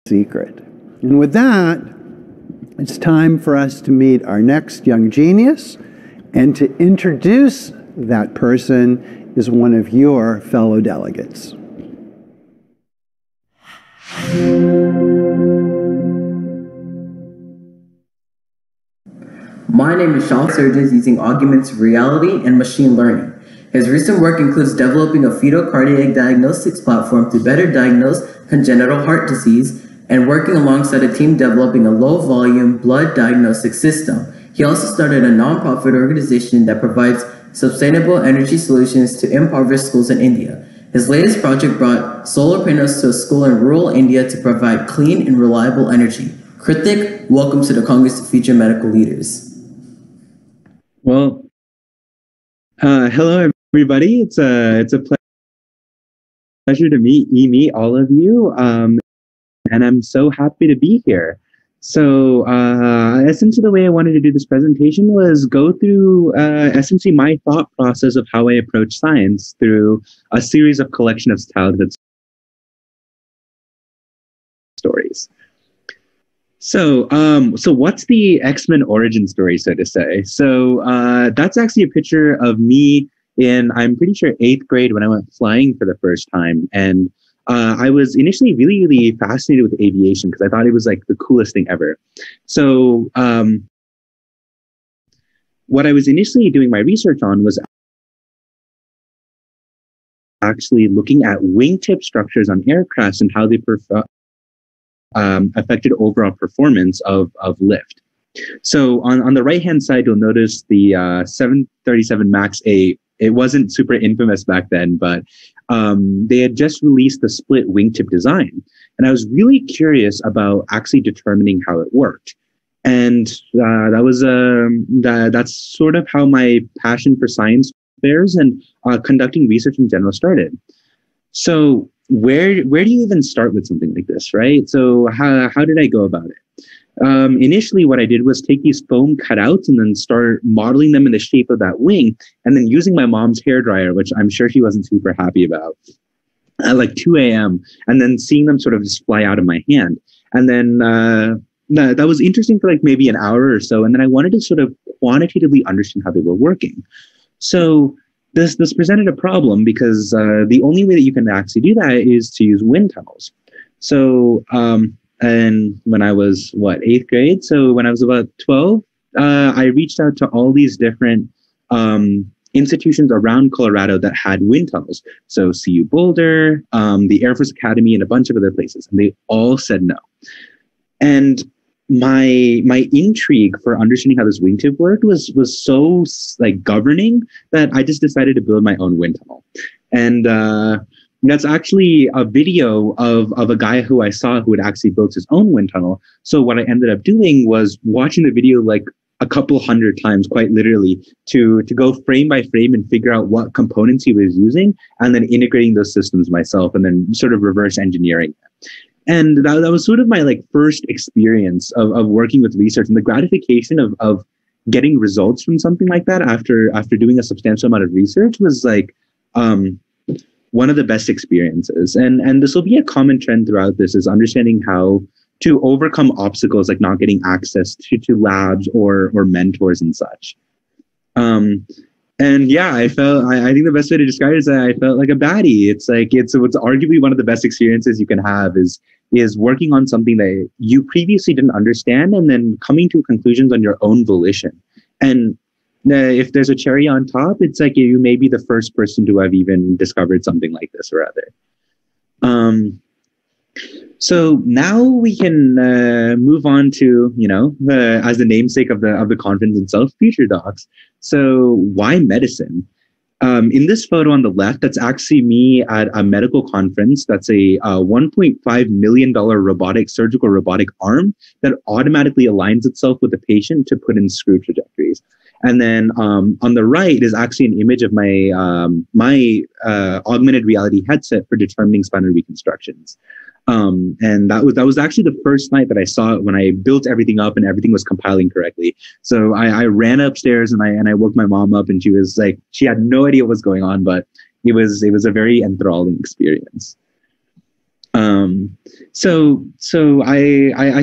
secret. And with that, it's time for us to meet our next young genius, and to introduce that person is one of your fellow delegates. My name is Sean Surges, using augmented reality and machine learning. His recent work includes developing a fetal cardiac diagnostics platform to better diagnose congenital heart disease and working alongside a team developing a low-volume blood diagnostic system. He also started a nonprofit organization that provides sustainable energy solutions to impoverished schools in India. His latest project brought solar panels to a school in rural India to provide clean and reliable energy. Krithik, welcome to the Congress of Future Medical Leaders. Well, hello everybody. It's a pleasure to meet all of you, and I'm so happy to be here. So essentially the way I wanted to do this presentation was go through essentially my thought process of how I approach science through a series of collection of childhood stories. So what's the X-Men origin story, so to say? So that's actually a picture of me in, I'm pretty sure, 8th grade when I went flying for the first time. And I was initially really, really fascinated with aviation because I thought it was like the coolest thing ever. So what I was initially doing my research on was actually looking at wingtip structures on aircrafts and how they affected overall performance of lift. So on the right-hand side, you'll notice the 737 MAX 8. It wasn't super infamous back then, but they had just released the split wingtip design. And I was really curious about actually determining how it worked. And that's sort of how my passion for science fairs and conducting research in general started. So where do you even start with something like this, right? So how did I go about it? Initially, what I did was take these foam cutouts and then start modeling them in the shape of that wing, and then using my mom's hairdryer, which I'm sure she wasn't super happy about, at like 2 a.m., and then seeing them sort of just fly out of my hand. And then that was interesting for like maybe an hour or so, and then I wanted to sort of quantitatively understand how they were working. So this presented a problem because the only way that you can actually do that is to use wind tunnels. So, and when I was, 8th grade? So when I was about 12, I reached out to all these different institutions around Colorado that had wind tunnels. So CU Boulder, the Air Force Academy, and a bunch of other places. And they all said no. And my intrigue for understanding how this wingtip worked was so like governing that I just decided to build my own wind tunnel. And that's actually a video of a guy who I saw who had actually built his own wind tunnel. So what I ended up doing was watching the video like a couple hundred times, quite literally, to go frame by frame and figure out what components he was using, and then integrating those systems myself, and then sort of reverse engineering it. And that was sort of my like first experience of working with research, and the gratification of getting results from something like that after doing a substantial amount of research was like one of the best experiences. And this will be a common trend throughout this, is understanding how to overcome obstacles like not getting access to labs or mentors and such. And yeah, I think the best way to describe it is that I felt like a baddie. It's arguably one of the best experiences you can have is working on something that you previously didn't understand and then coming to conclusions on your own volition. And if there's a cherry on top, it's like you may be the first person to have even discovered something like this or other. So now we can move on to, as the namesake of the conference itself, FutureDocs. So why medicine? In this photo on the left, that's actually me at a medical conference. That's a $1.5 million surgical robotic arm that automatically aligns itself with the patient to put in screw trajectories. And then on the right is actually an image of my augmented reality headset for determining spinal reconstructions. And that was actually the first night that I saw it when I built everything up and everything was compiling correctly. So I ran upstairs and I woke my mom up, and she was like, she had no idea what was going on, but it was a very enthralling experience. I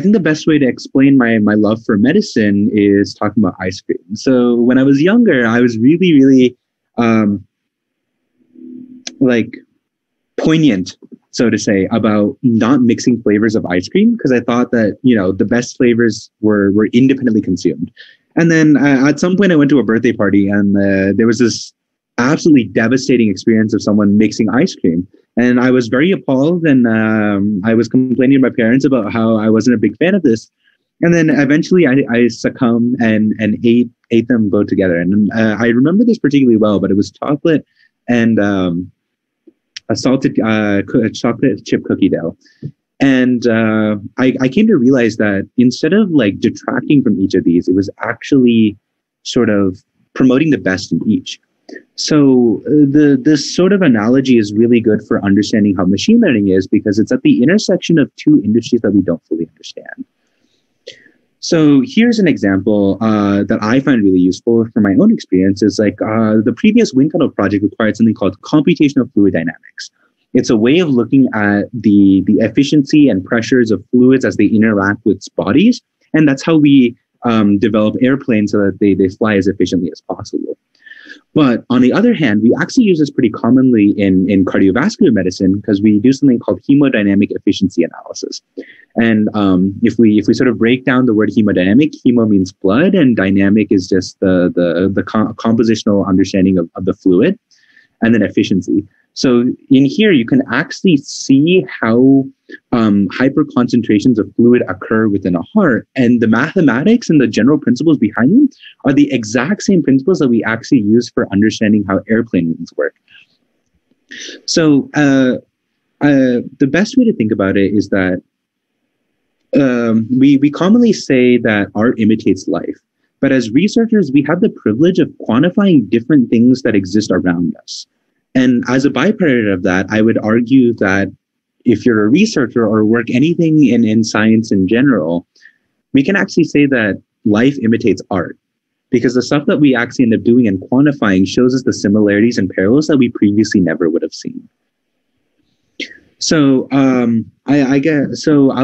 think the best way to explain my love for medicine is talking about ice cream. So when I was younger, I was really, really like poignant, so to say, about not mixing flavors of ice cream, because I thought that, the best flavors were independently consumed. And then at some point I went to a birthday party, and there was this absolutely devastating experience of someone mixing ice cream. And I was very appalled, and I was complaining to my parents about how I wasn't a big fan of this. And then eventually I succumbed and ate them both together. And I remember this particularly well, but it was chocolate and a salted chocolate chip cookie dough. And I came to realize that instead of like detracting from each of these, it was actually sort of promoting the best in each. So this sort of analogy is really good for understanding how machine learning is, because it's at the intersection of two industries that we don't fully understand. So here's an example that I find really useful from my own experience. Is like the previous wind tunnel project required something called computational fluid dynamics. It's a way of looking at the efficiency and pressures of fluids as they interact with bodies. And that's how we develop airplanes so that they fly as efficiently as possible. But on the other hand, we actually use this pretty commonly in cardiovascular medicine, because we do something called hemodynamic efficiency analysis. And if we sort of break down the word hemodynamic, hemo means blood, and dynamic is just the compositional understanding of the fluid, and then efficiency. So in here, you can actually see how hyperconcentrations of fluid occur within a heart. And the mathematics and the general principles behind them are the exact same principles that we actually use for understanding how airplane wings work. So the best way to think about it is that we commonly say that art imitates life. But as researchers, we have the privilege of quantifying different things that exist around us. And as a byproduct of that, I would argue that if you're a researcher or work anything in science in general, we can actually say that life imitates art, because the stuff that we actually end up doing and quantifying shows us the similarities and parallels that we previously never would have seen. So I'll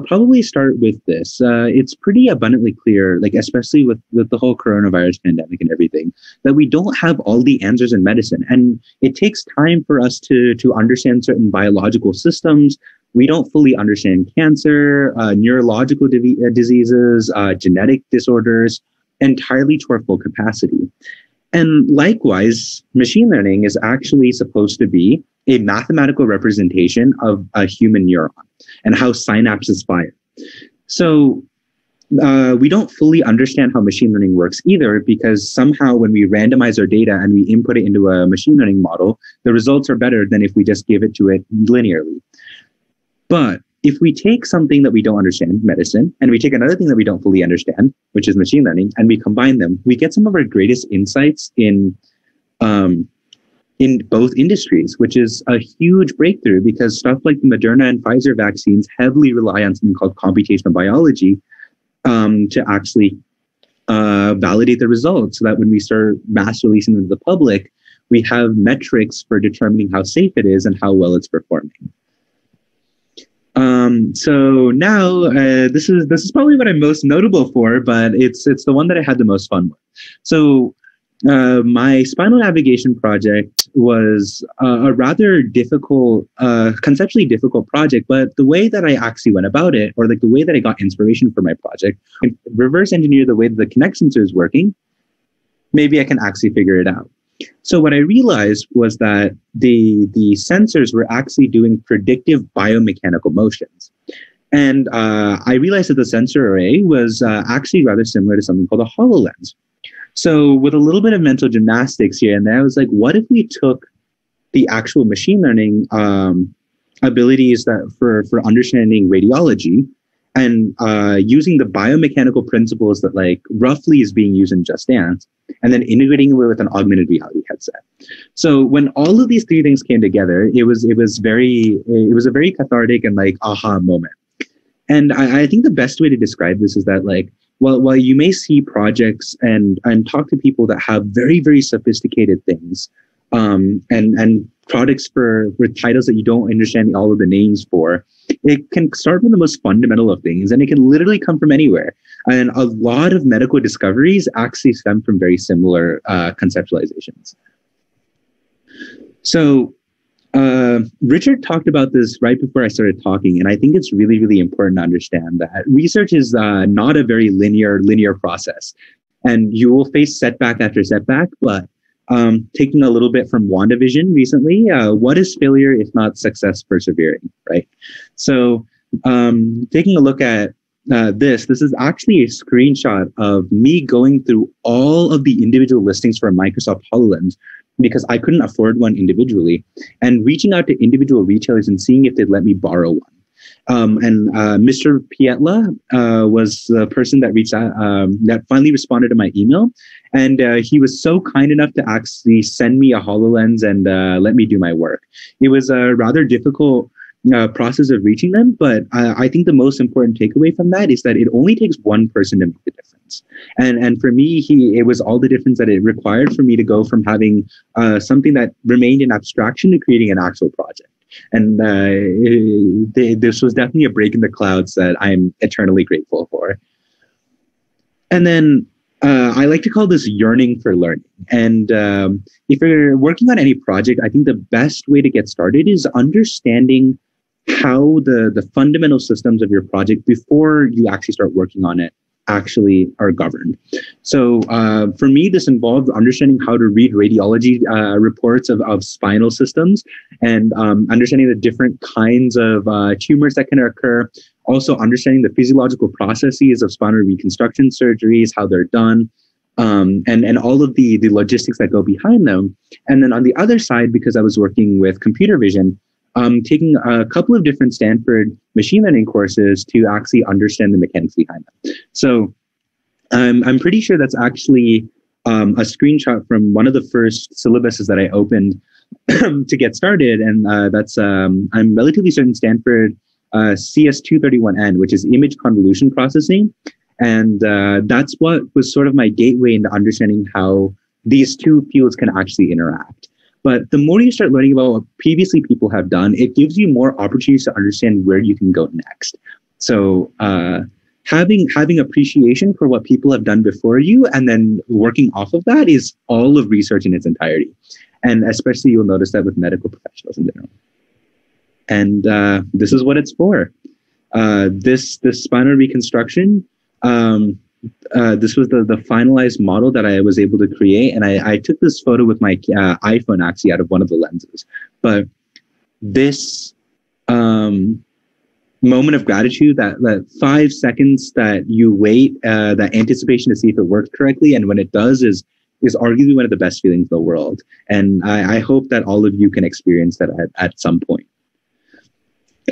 probably start with this. It's pretty abundantly clear, like especially with the whole coronavirus pandemic and everything, that we don't have all the answers in medicine, and it takes time for us to understand certain biological systems. We don't fully understand cancer, neurological diseases, genetic disorders entirely to our full capacity. And likewise, machine learning is actually supposed to be a mathematical representation of a human neuron and how synapses fire. So we don't fully understand how machine learning works either, because somehow when we randomize our data and we input it into a machine learning model, the results are better than if we just give it to it linearly. But if we take something that we don't understand, medicine, and we take another thing that we don't fully understand, which is machine learning, and we combine them, we get some of our greatest insights in both industries, which is a huge breakthrough, because stuff like the Moderna and Pfizer vaccines heavily rely on something called computational biology to actually validate the results, so that when we start mass releasing them to the public, we have metrics for determining how safe it is and how well it's performing. So now this is probably what I'm most notable for, but it's the one that I had the most fun with. So my spinal navigation project was a rather difficult, conceptually difficult project, but the way that I actually went about it, or like the way that I got inspiration for my project, reverse engineer the way that the Kinect sensor is working, maybe I can actually figure it out. So what I realized was that the sensors were actually doing predictive biomechanical motions. And I realized that the sensor array was actually rather similar to something called a HoloLens. So with a little bit of mental gymnastics here and there, I was like, what if we took the actual machine learning abilities that for understanding radiology and using the biomechanical principles that like roughly is being used in Just Dance, and then integrating it with an augmented reality headset. So when all of these three things came together, it was a very cathartic and like aha moment. And I think the best way to describe this is that like, while you may see projects and talk to people that have very, very sophisticated things and products for titles that you don't understand all of the names for. It can start from the most fundamental of things, and it can literally come from anywhere. And a lot of medical discoveries actually stem from very similar conceptualizations. So Richard talked about this right before I started talking, and I think it's really, really important to understand that research is not a very linear process, and you will face setback after setback. But taking a little bit from WandaVision recently, what is failure if not success persevering, right? So taking a look at this is actually a screenshot of me going through all of the individual listings for Microsoft HoloLens, because I couldn't afford one individually, and reaching out to individual retailers and seeing if they'd let me borrow one. And Mr. Pietla was the person that reached out, that finally responded to my email. And he was so kind enough to actually send me a HoloLens and let me do my work. It was a rather difficult process of reaching them, but I think the most important takeaway from that is that it only takes one person to make the difference. And for me, it was all the difference that it required for me to go from having something that remained in abstraction to creating an actual project. And this was definitely a break in the clouds that I'm eternally grateful for. And then I like to call this yearning for learning. And if you're working on any project, I think the best way to get started is understanding how the fundamental systems of your project before you actually start working on it actually are governed. So for me, this involved understanding how to read radiology reports of spinal systems, and understanding the different kinds of tumors that can occur. Also understanding the physiological processes of spinal reconstruction surgeries, how they're done, and all of the logistics that go behind them. And then on the other side, because I was working with computer vision, taking a couple of different Stanford machine learning courses to actually understand the mechanics behind them. So I'm pretty sure that's actually a screenshot from one of the first syllabuses that I opened to get started. And that's, I'm relatively certain, Stanford CS231N, which is image convolution processing. And that's what was sort of my gateway into understanding how these two fields can actually interact. But the more you start learning about what previously people have done, it gives you more opportunities to understand where you can go next. So having appreciation for what people have done before you, and then working off of that, is all of research in its entirety. And especially you'll notice that with medical professionals in general. And this is what it's for. This spinal reconstruction, this was the finalized model that I was able to create. And I took this photo with my iPhone actually out of one of the lenses. But this moment of gratitude, that 5 seconds that you wait, that anticipation to see if it works correctly, and when it does, is arguably one of the best feelings in the world. And I hope that all of you can experience that at some point.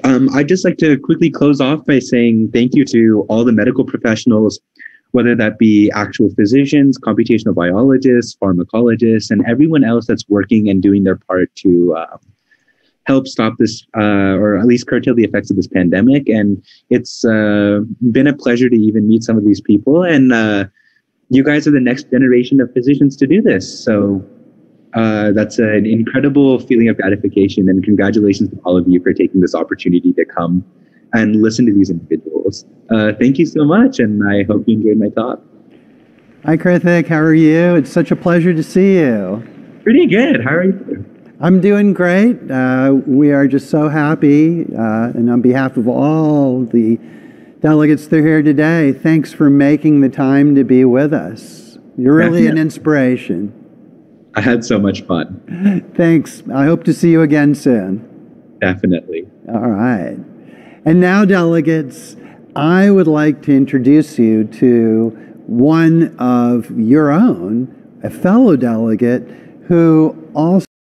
I'd just like to quickly close off by saying thank you to all the medical professionals, whether that be actual physicians, computational biologists, pharmacologists, and everyone else that's working and doing their part to help stop this, or at least curtail the effects of this pandemic. And it's been a pleasure to even meet some of these people. And you guys are the next generation of physicians to do this. So that's an incredible feeling of gratification, and congratulations to all of you for taking this opportunity to come and listen to these individuals. Thank you so much, and I hope you enjoyed my talk. Hi, Krithik. How are you? It's such a pleasure to see you. Pretty good. How are you? I'm doing great. We are just so happy, and on behalf of all the delegates that are here today, thanks for making the time to be with us. You're really an inspiration. I had so much fun. Thanks. I hope to see you again soon. Definitely. All right. And now, delegates, I would like to introduce you to one of your own, a fellow delegate who also